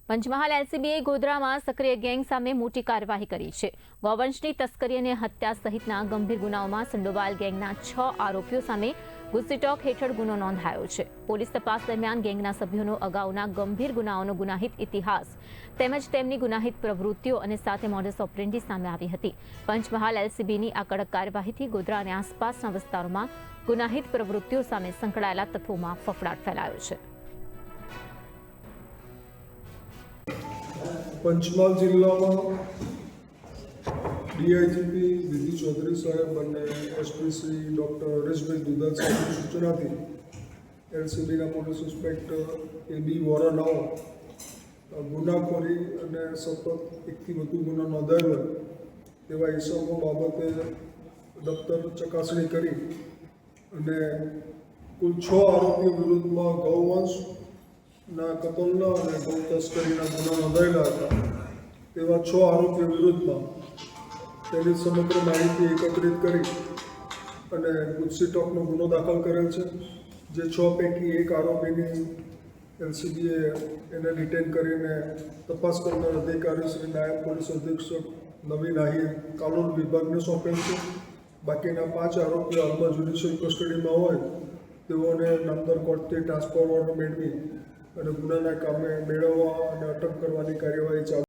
પંચમહાલ એલસીબીએ ગોધરામાં સક્રિય ગેંગ સામે મોટી કાર્યવાહી કરી છે। ગૌવંશની તસ્કરી અને હત્યા સહિતના ગંભીર ગુનાઓમાં સંડોવાયેલ ગેંગના 6 આરોપીઓ સામે ગુસ્સીટોક હેઠળ ગુનો નોંધાયો છે। પોલીસ તપાસ દરમિયાન ગેંગના સભ્યોનો અગાઉના ગંભીર ગુનાઓનો ગુનાહિત ઇતિહાસ તેમજ તેમની ગુનાહિત પ્રવૃત્તિઓ અને સાથે મોડસ ઓપરેન્ડી સામે આવી હતી। પંચમહાલ એલસીબીની આ કડક કાર્યવાહીથી ગોધરા અને આસપાસના વિસ્તારોમાં ગુનાહિત પ્રવૃત્તિઓ સામે સંકળાયેલા તત્વોમાં ફફડાટ ફેલાયો છે। પંચમહાલ જિલ્લામાં ડીઆઈજીપી વિધિ ચૌધરી સાહેબ અને એસપી શ્રી ડૉક્ટર હરેશભાઈ દુધાત સાહેબની સૂચનાથી એલસીબીના પોલીસ ઇન્સ્પેક્ટર AB વોરા ગુનાખોરી અને સતત એકથી વધુ ગુના નોંધાયેલ હોય તેવા ઇસમો બાબતે દફતર ચકાસણી કરી અને કુલ 6 આરોપીઓ વિરુદ્ધમાં ગૌવંશના કતલના અને ગૌ તસ્કરીના ગુના નોંધાયેલા હતા। તેવા 6 આરોપીઓ વિરુદ્ધમાં તેની સમગ્ર માહિતી એકત્રિત કરી અને ગુસ્સીટોકનો ગુનો દાખલ કરેલ છે। જે 6 પૈકી એક આરોપીની એલસીબીએ એને ડિટેન કરીને તપાસ કરનાર અધિકારી શ્રી નાયબ પોલીસ અધિક્ષક નવીન આહિર કાનૂન વિભાગને સોંપેલ છે। બાકીના 5 આરોપીઓ હાલમાં જ્યુડિશિયલ કસ્ટડીમાં હોય તેઓને નામદાર કોર્ટથી ટ્રાન્સફર ઓર્ડર મેળવી અને ગુનાના કામે મેળવવા અને અટક કરવાની કાર્યવાહી ચાલુ